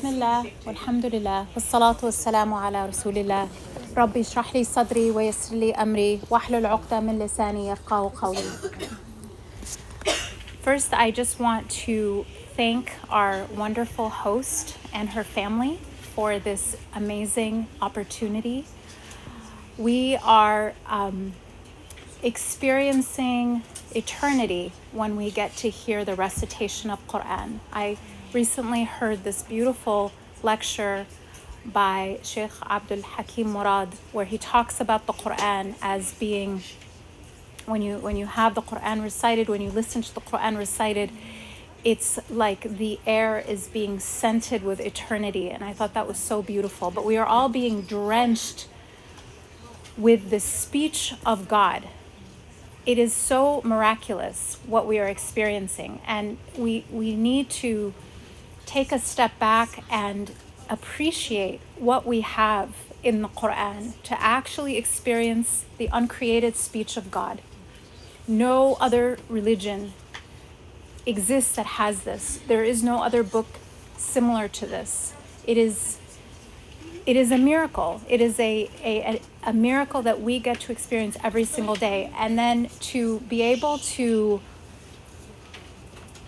بسم الله والحمد لله والصلاة والسلام على رسول الله ربي اشرح لي صدري ويسر لي أمري واحلل عقدة من لساني يفقهوا قولي. First, I just want to thank our wonderful host and her family for this amazing opportunity. We are experiencing eternity when we get to hear the recitation of Quran. I recently heard this beautiful lecture by Sheikh Abdul Hakim Murad, where he talks about the Quran as being, when you have the Quran recited, when you listen to the Quran recited, it's like the air is being scented with eternity. And I thought that was so beautiful. But we are all being drenched with the speech of God. It is so miraculous what we are experiencing, and we need to take a step back and appreciate what we have in the Quran to actually experience the uncreated speech of God. No other religion exists that has this. There is no other book similar to this. It is a miracle. It is a miracle that we get to experience every single day. And then to be able to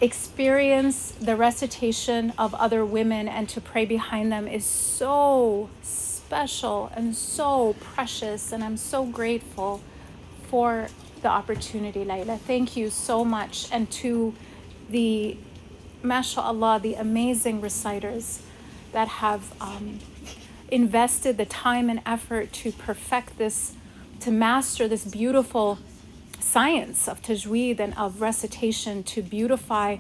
experience the recitation of other women and to pray behind them is so special and so precious. And I'm so grateful for the opportunity, Layla. Thank you so much. And to the, mashallah, the amazing reciters that have invested the time and effort to perfect this, to master this beautiful science of tajweed and of recitation, to beautify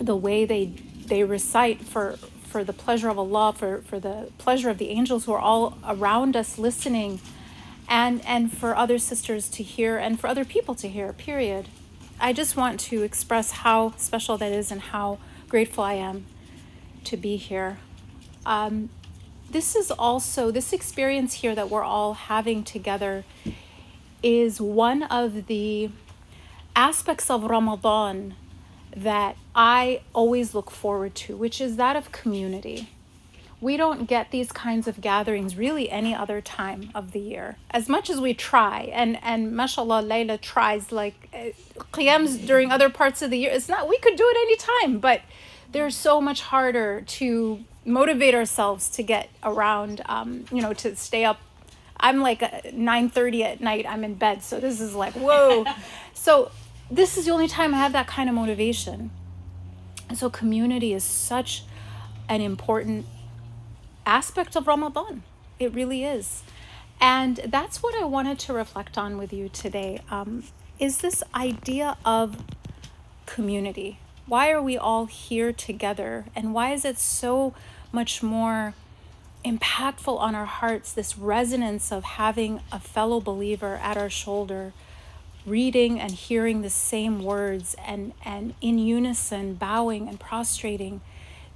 the way they recite for the pleasure of Allah, for the pleasure of the angels who are all around us listening, and for other sisters to hear and for other people to hear, period. I just want to express how special that is and how grateful I am to be here. This is also, this experience here that we're all having together is one of the aspects of Ramadan that I always look forward to, which is that of community. We don't get these kinds of gatherings really any other time of the year, as much as we try. And mashallah, Layla tries, like Qiyams during other parts of the year. It's not, we could do it any time, but they're so much harder to motivate ourselves to get around, to stay up. I'm like 9:30 at night, I'm in bed. So this is like, whoa. So this is the only time I have that kind of motivation. And so community is such an important aspect of Ramadan. It really is. And that's what I wanted to reflect on with you today, is this idea of community. Why are we all here together? And why is it so much more impactful on our hearts, this resonance of having a fellow believer at our shoulder, reading and hearing the same words and in unison, bowing and prostrating?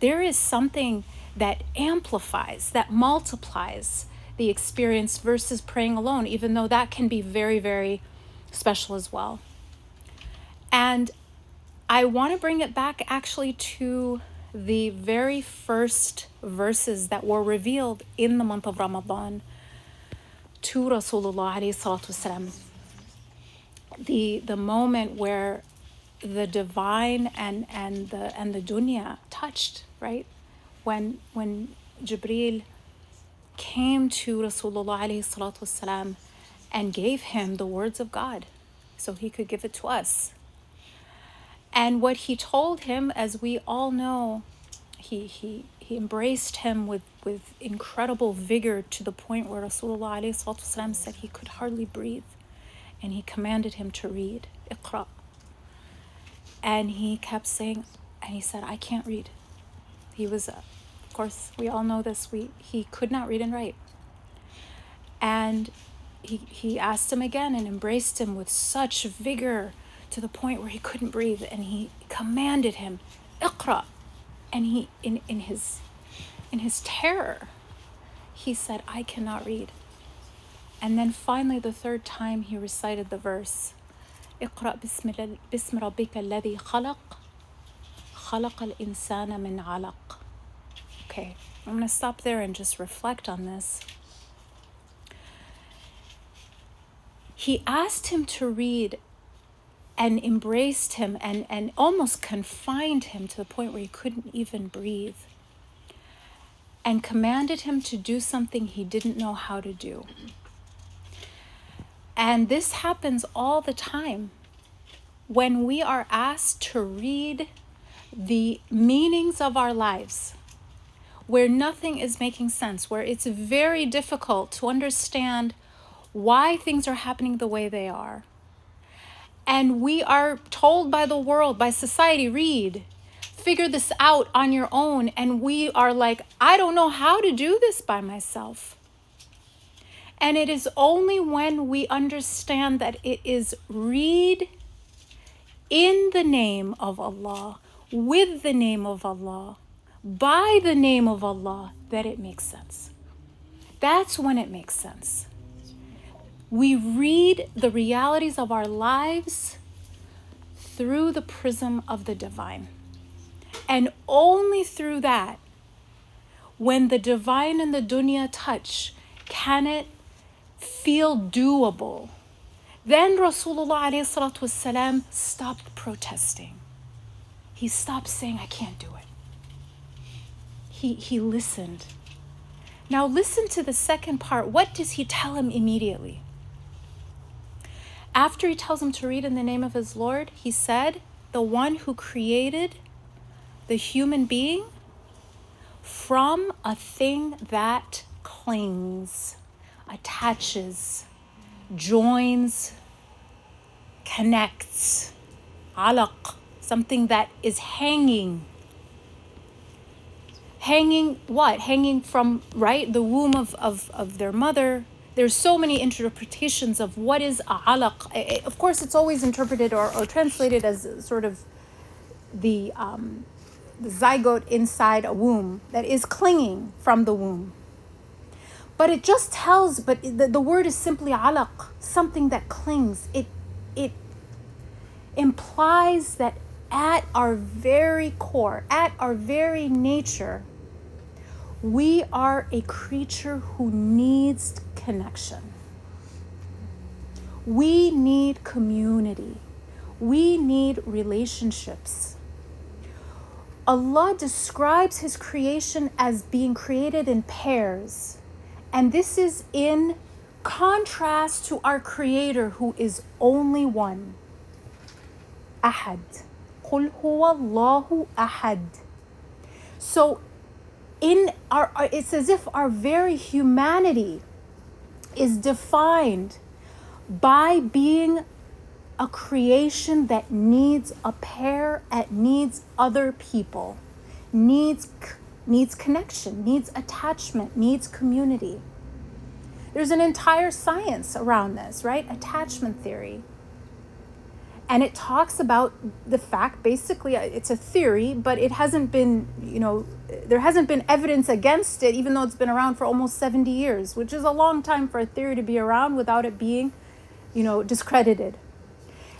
There is something that amplifies, that multiplies the experience versus praying alone, even though that can be very, very special as well. And I want to bring it back actually to the very first verses that were revealed in the month of Ramadan to Rasulullah alayhi salatu wasalam. The moment where the divine and the dunya touched, right? When Jibreel came to Rasulullah alayhi salatu wasalam and gave him the words of God so he could give it to us. And what he told him, as we all know, he embraced him with incredible vigor to the point where Rasulullah alayhi salatu wasalam said he could hardly breathe. And he commanded him to read, Iqra. And he kept saying, and he said, I can't read. He was, of course, we all know this, he could not read and write. And he asked him again and embraced him with such vigor to the point where he couldn't breathe, and he commanded him, Iqra. And he, in his terror, he said, I cannot read. And then finally, the third time, he recited the verse, Iqra bismi rabbika alladhi khalaq, خلق الإنسان من علق. Okay, I'm going to stop there and just reflect on this. He asked him to read and embraced him and almost confined him to the point where he couldn't even breathe, and commanded him to do something he didn't know how to do. And this happens all the time when we are asked to read the meanings of our lives, where nothing is making sense, where it's very difficult to understand why things are happening the way they are. And we are told by the world, by society, read, figure this out on your own. And we are like, I don't know how to do this by myself. And it is only when we understand that it is read in the name of Allah, with the name of Allah, by the name of Allah, that it makes sense. That's when it makes sense. We read the realities of our lives through the prism of the divine. And only through that, when the divine and the dunya touch, can it feel doable. Then Rasulullah ﷺ stopped protesting. He stopped saying, I can't do it. He listened. Now listen to the second part. What does he tell him immediately? After he tells him to read in the name of his Lord, he said, the one who created the human being from a thing that clings, attaches, joins, connects, alaq, something that is hanging. Hanging what? Hanging from, right, the womb of their mother. There's so many interpretations of what is alaq. Of course, it's always interpreted or translated as sort of the zygote inside a womb that is clinging from the womb. But it just tells, but the word is simply alaq, something that clings. It implies that at our very core, at our very nature, we are a creature who needs connection. We need community. We need relationships. Allah describes his creation as being created in pairs. And this is in contrast to our Creator, who is only one. Ahad. Qul huwa Allahu ahad. So it's as if our very humanity is defined by being a creation that needs a pair, that needs other people, needs connection, needs attachment, needs community. There's an entire science around this, right? Attachment theory. And it talks about the fact, basically, it's a theory, but it hasn't been, there hasn't been evidence against it, even though it's been around for almost 70 years, which is a long time for a theory to be around without it being, discredited.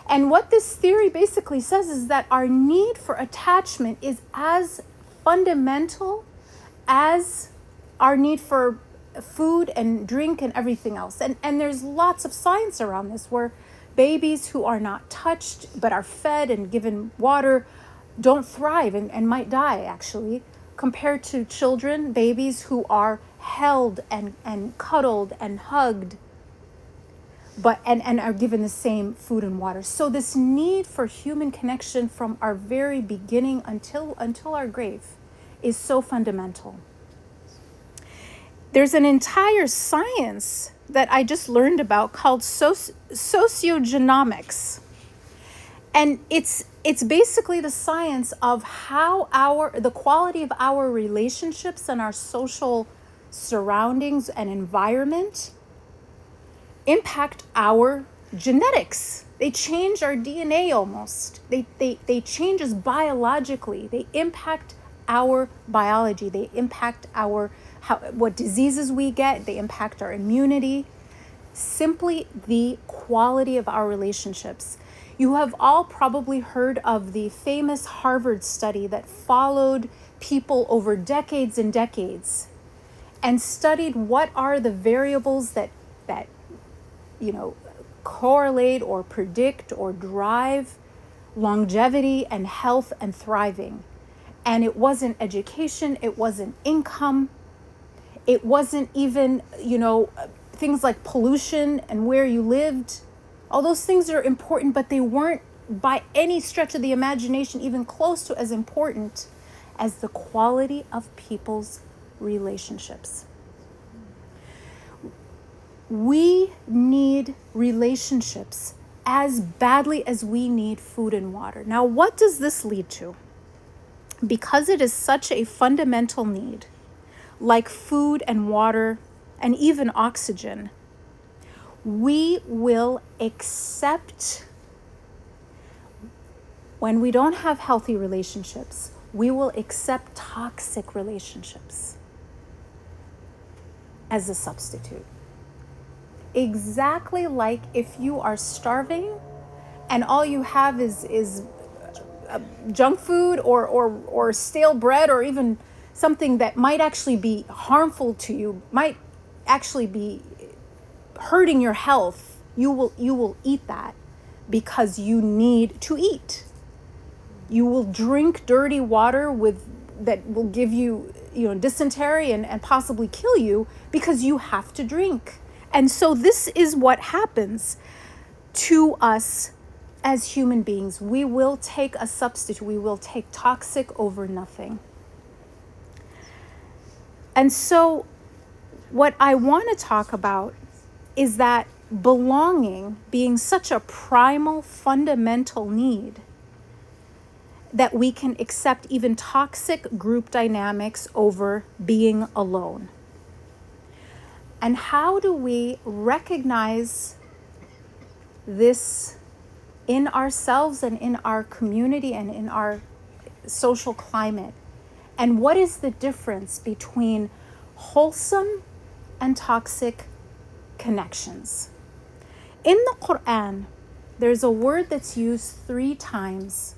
And what this theory basically says is that our need for attachment is as fundamental as our need for food and drink and everything else. And there's lots of science around this, where babies who are not touched but are fed and given water don't thrive and might die, actually, compared to children, babies who are held and cuddled and hugged but and are given the same food and water. So this need for human connection from our very beginning until our grave is so fundamental. There's an entire science that I just learned about called sociogenomics. And it's basically the science of how the quality of our relationships and our social surroundings and environment impact our genetics. They change our DNA almost. They change us biologically. They impact our biology. They impact what diseases we get. They impact our immunity. Simply the quality of our relationships. You have all probably heard of the famous Harvard study that followed people over decades and decades and studied what are the variables that correlate or predict or drive longevity and health and thriving. And it wasn't education, it wasn't income, it wasn't even, things like pollution and where you lived. All those things are important, but they weren't by any stretch of the imagination even close to as important as the quality of people's relationships. We need relationships as badly as we need food and water. Now, what does this lead to? Because it is such a fundamental need, like food and water and even oxygen, we will accept, when we don't have healthy relationships, we will accept toxic relationships as a substitute. Exactly like if you are starving and all you have is junk food or stale bread, or even something that might actually be harmful to you, might actually be hurting your health, you will eat that because you need to eat. You will drink dirty water that will give you, dysentery and possibly kill you because you have to drink. And so this is what happens to us as human beings. We will take a substitute. We will take toxic over nothing. And so what I want to talk about is that belonging being such a primal, fundamental need, that we can accept even toxic group dynamics over being alone. And how do we recognize this in ourselves and in our community and in our social climate? And what is the difference between wholesome and toxic connections? In the Quran, there's a word that's used 3 times.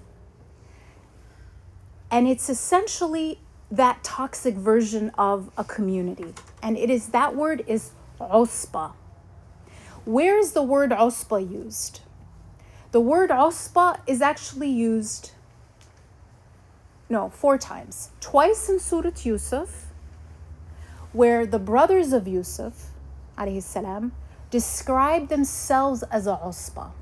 And it's essentially that toxic version of a community. And that word is usba. Where is the word usba used? The word usba is actually used 4 times. Twice in Surah Yusuf, where the brothers of Yusuf, alayhi salam, describe themselves as a usba.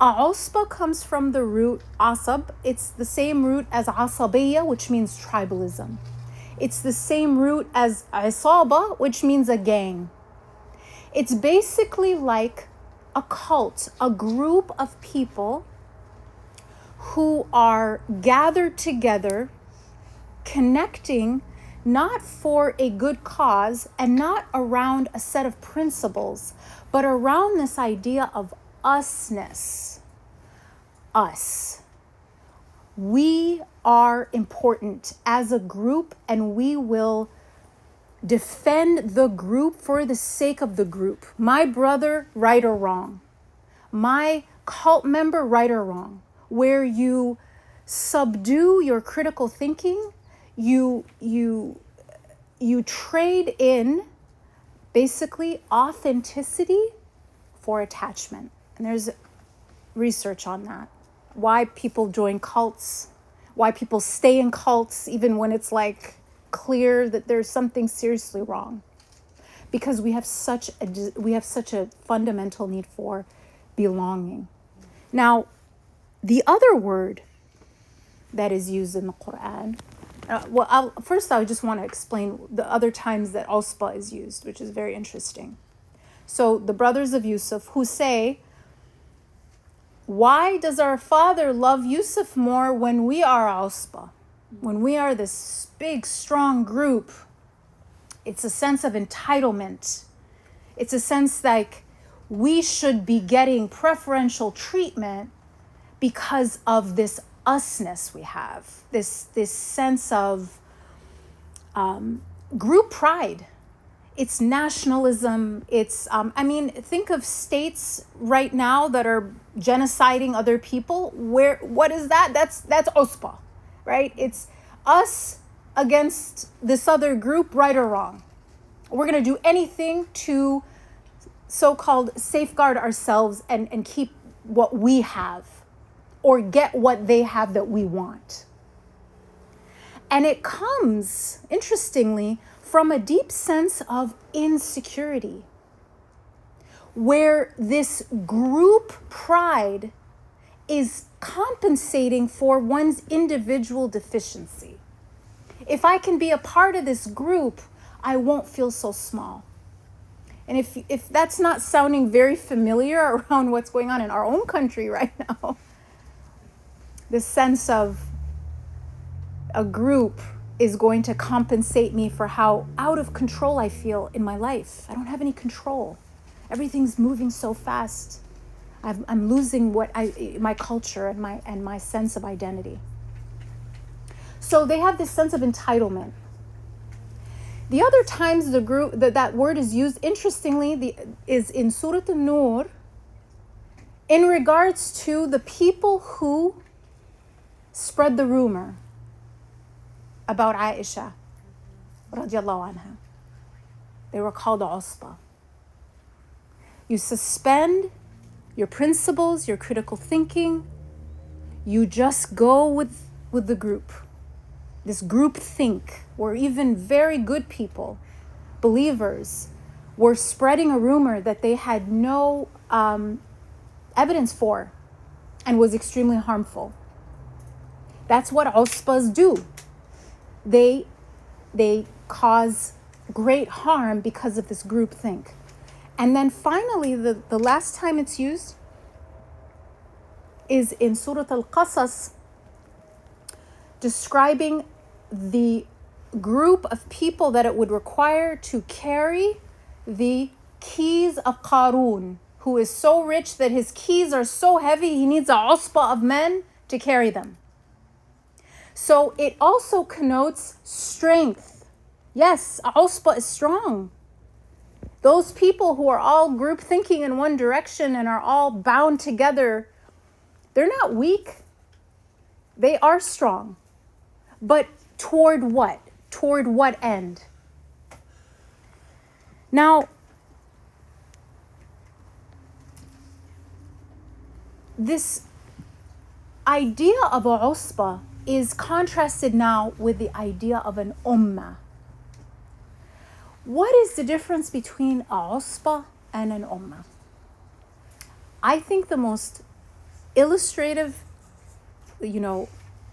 A usba comes from the root asab. It's the same root as asabiyya, which means tribalism. It's the same root as isaba, which means a gang. It's basically like a cult, a group of people who are gathered together, connecting not for a good cause and not around a set of principles, but around this idea of usness. Us. We are important as a group, and we will defend the group for the sake of the group. My brother, right or wrong. My cult member, right or wrong. Where you subdue your critical thinking, you trade in basically authenticity for attachment. And there's research on that. Why people join cults, why people stay in cults even when it's like clear that there's something seriously wrong. Because we have such a fundamental need for belonging. Now, the other word that is used in the Quran, first I just want to explain the other times that usba is used, which is very interesting. So the brothers of Yusuf who say, why does our father love Yusuf more when we are usba? When we are this big, strong group, it's a sense of entitlement. It's a sense like we should be getting preferential treatment because of this usness we have, this sense of group pride. it's nationalism. It's, I mean, think of states right now that are genociding other people. What is that? That's OSPA, right? It's us against this other group, right or wrong. We're going to do anything to so-called safeguard ourselves and keep what we have or get what they have that we want. And it comes, interestingly, from a deep sense of insecurity, where this group pride is compensating for one's individual deficiency. If I can be a part of this group, I won't feel so small. And if that's not sounding very familiar around what's going on in our own country right now, this sense of a group is going to compensate me for how out of control I feel in my life. I don't have any control. Everything's moving so fast. I'm losing my culture and my sense of identity. So they have this sense of entitlement. The other times the group that word is used, interestingly, is in Surah An-Nur in regards to the people who spread the rumor about Aisha radiallahu anha. They were called Usba. You suspend your principles, your critical thinking. You just go with the group. This group think, where even very good people, believers, were spreading a rumor that they had no evidence for and was extremely harmful. That's what Usbas do. They cause great harm because of this group think. And then finally, the last time it's used is in Surah Al-Qasas, describing the group of people that it would require to carry the keys of Qarun, who is so rich that his keys are so heavy, he needs a usba of men to carry them. So it also connotes strength. Yes, a usba is strong. Those people who are all group thinking in one direction and are all bound together, they're not weak. They are strong. But toward what? Toward what end? Now, this idea of a usba is contrasted now with the idea of an ummah. What is the difference between a usba and an ummah? I think the most illustrative,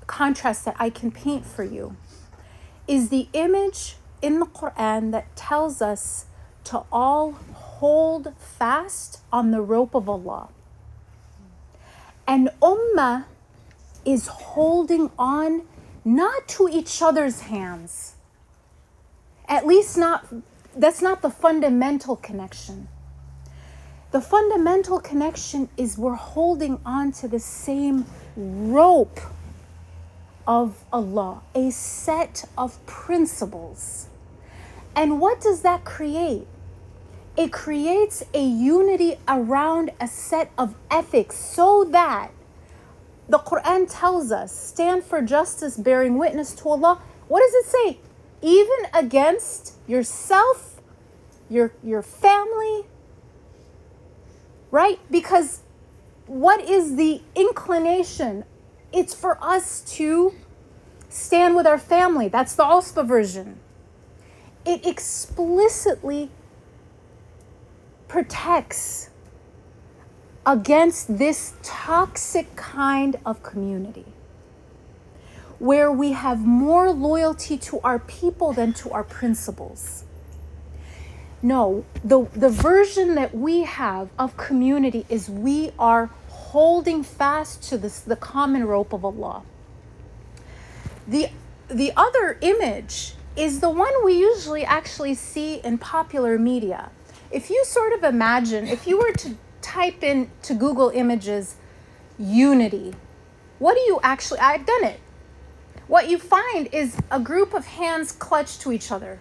contrast that I can paint for you is the image in the Quran that tells us to all hold fast on the rope of Allah. And ummah is holding on not to each other's hands. At least that's not the fundamental connection. The fundamental connection is we're holding on to the same rope of Allah, a set of principles. And what does that create? It creates a unity around a set of ethics so that the Quran tells us, stand for justice, bearing witness to Allah. What does it say? Even against yourself, your family, right? Because what is the inclination? It's for us to stand with our family. That's the Usba version. It explicitly protects against this toxic kind of community where we have more loyalty to our people than to our principles. No, the version that we have of community is we are holding fast to the common rope of Allah. The other image is the one we usually actually see in popular media. If you sort of imagine, if you were to type in to Google Images, unity, what do you actually, I've done it. What you find is a group of hands clutched to each other.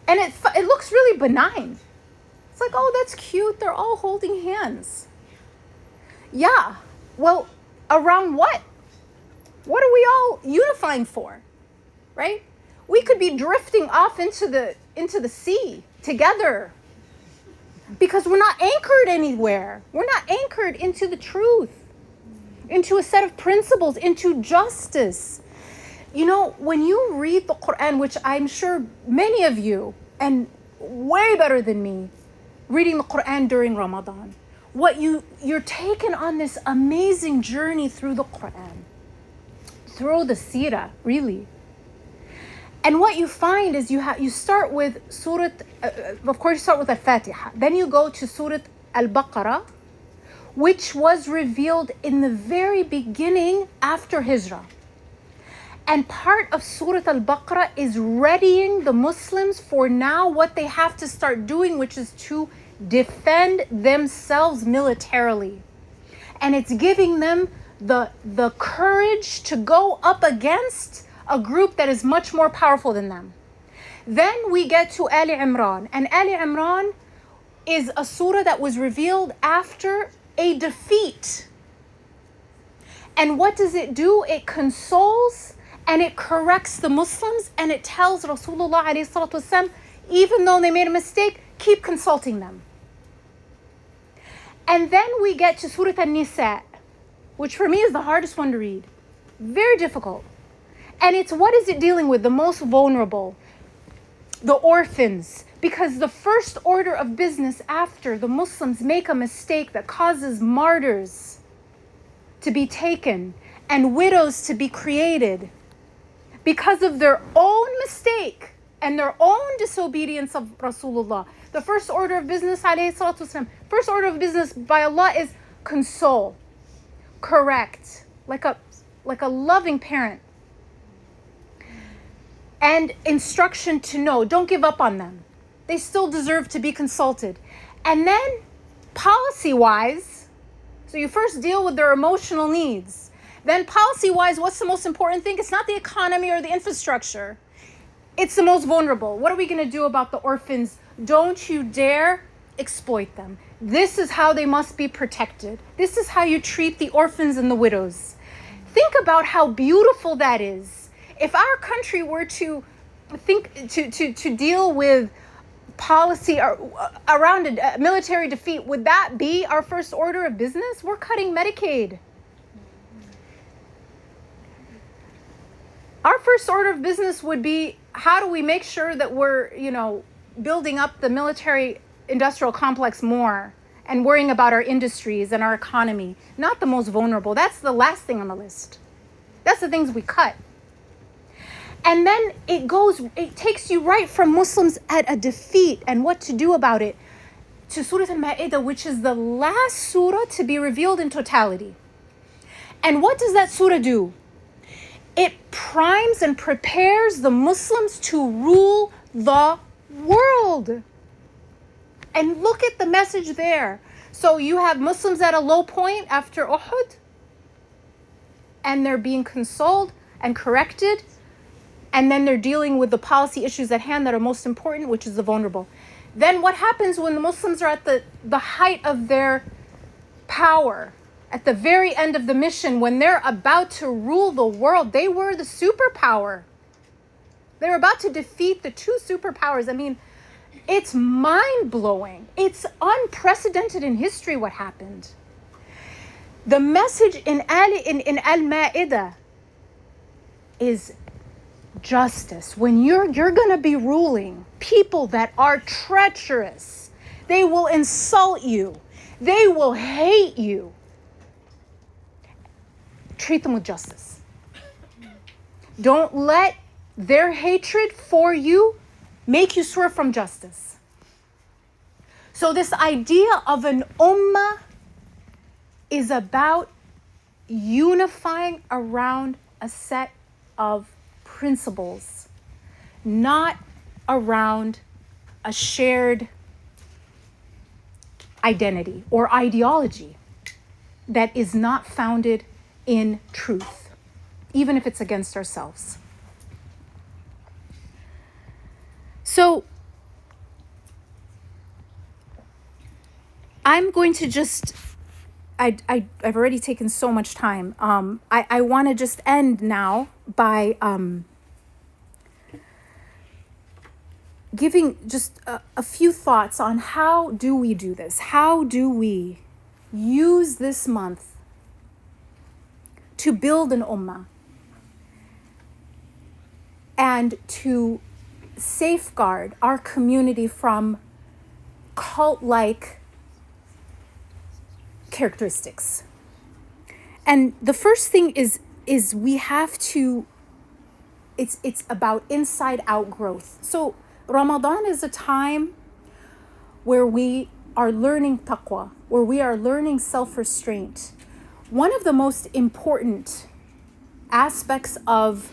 And it looks really benign. It's like, oh, that's cute. They're all holding hands. Yeah. Well, around what? What are we all unifying for? Right? We could be drifting off into the sea together because we're not anchored anywhere. We're not anchored into the truth, into a set of principles, into justice. You know, when you read the Quran, which I'm sure many of you, and way better than me, reading the Quran during Ramadan, you're taken on this amazing journey through the Quran, through the seerah, really. And what you find is you start with Surah, of course you start with Al-Fatiha. Then you go to Surah Al-Baqarah, which was revealed in the very beginning after Hijrah. And part of Surah Al-Baqarah is readying the Muslims for now what they have to start doing, which is to defend themselves militarily. And it's giving them the courage to go up against a group that is much more powerful than them. Then we get to Ali Imran. And Ali Imran is a surah that was revealed after a defeat. And what does it do? It consoles and it corrects the Muslims, and it tells Rasulullah alayhi salatu wasalam, even though they made a mistake, keep consulting them. And then we get to Surah An-Nisa, which for me is the hardest one to read. Very difficult. And it's, what is it dealing with? The most vulnerable, the orphans. Because the first order of business after the Muslims make a mistake that causes martyrs to be taken and widows to be created because of their own mistake and their own disobedience of Rasulullah. The first order of business, alayhi salatu wasalam, first order of business by Allah is console, correct, like a loving parent. And instruction to know, don't give up on them. They still deserve to be consulted. And then policy-wise, so you first deal with their emotional needs. Then policy-wise, what's the most important thing? It's not the economy or the infrastructure. It's the most vulnerable. What are we going to do about the orphans? Don't you dare exploit them. This is how they must be protected. This is how you treat the orphans and the widows. Think about how beautiful that is. If our country were to think to deal with policy around a military defeat, would that be our first order of business? We're cutting Medicaid. Our first order of business would be, how do we make sure that we're, building up the military industrial complex more and worrying about our industries and our economy, not the most vulnerable. That's the last thing on the list. That's the things we cut. And then it takes you right from Muslims at a defeat and what to do about it to Surah Al-Ma'idah, which is the last surah to be revealed in totality. And what does that surah do? It primes and prepares the Muslims to rule the world. And look at the message there. So you have Muslims at a low point after Uhud, and they're being consoled and corrected. And then they're dealing with the policy issues at hand that are most important, which is the vulnerable. Then what happens when the Muslims are at the height of their power, at the very end of the mission, when they're about to rule the world? They were the superpower. They're about to defeat the two superpowers. I mean, it's mind-blowing. It's unprecedented in history what happened. The message in Al-Ma'idah is justice. When you're going to be ruling people that are treacherous, they will insult you, they will hate you. Treat them with justice. Don't let their hatred for you make you swerve from justice. So this idea of an ummah is about unifying around a set of principles, not around a shared identity or ideology that is not founded in truth, even if it's against ourselves. So I'm going to just, I've already taken so much time. I want to just end now by giving just a few thoughts on how do we do this? How do we use this month to build an ummah and to safeguard our community from cult-like characteristics? And the first thing is we have to, it's about inside out growth. So Ramadan is a time where we are learning taqwa, where we are learning self-restraint. One of the most important aspects of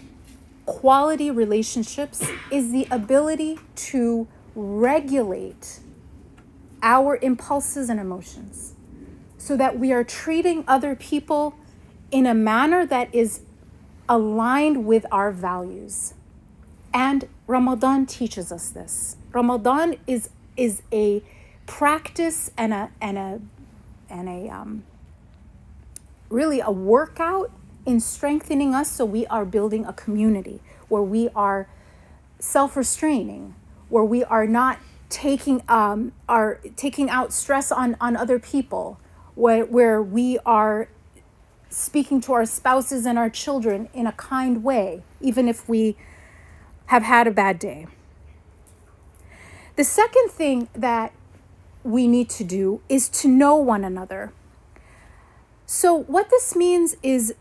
quality relationships is the ability to regulate our impulses and emotions so that we are treating other people in a manner that is aligned with our values. And Ramadan teaches us this. Ramadan is a practice and a really a workout in strengthening us, so we are building a community where we are self-restraining, where we are not taking out stress on other people, where we are speaking to our spouses and our children in a kind way, even if we have had a bad day. The second thing that we need to do is to know one another. So what this means is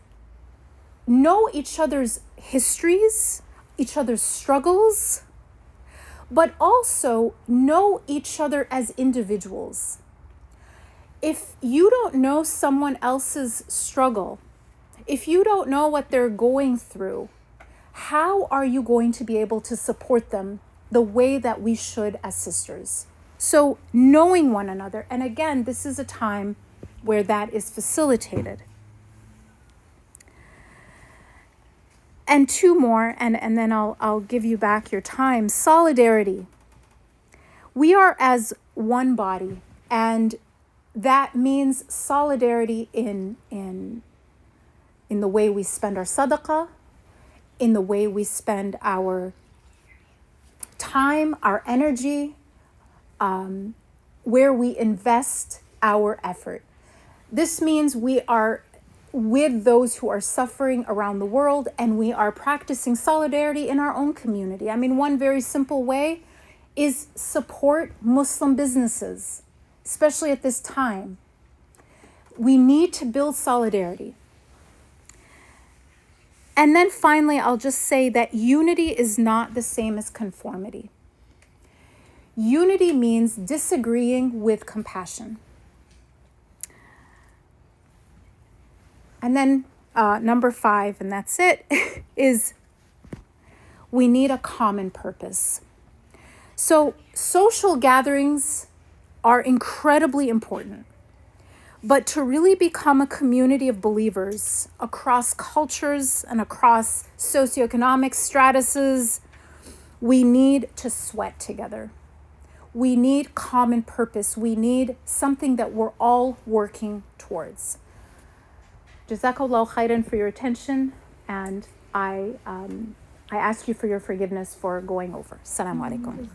know each other's histories, each other's struggles, but also know each other as individuals. If you don't know someone else's struggle, if you don't know what they're going through, how are you going to be able to support them the way that we should as sisters? So knowing one another, and again, this is a time where that is facilitated. And two more, and then I'll give you back your time. Solidarity. We are as one body, and that means solidarity in the way we spend our sadaqah, in the way we spend our time, our energy, where we invest our effort. This means we are with those who are suffering around the world, and we are practicing solidarity in our own community. I mean, one very simple way is support Muslim businesses, especially at this time. We need to build solidarity. And then finally, I'll just say that unity is not the same as conformity. Unity means disagreeing with compassion. And then number 5, and that's it, is we need a common purpose. So social gatherings are incredibly important. But to really become a community of believers across cultures and across socioeconomic stratuses, we need to sweat together. We need common purpose. We need something that we're all working towards. Jazakallah khairan for your attention, and I ask you for your forgiveness for going over. Assalamu alaikum.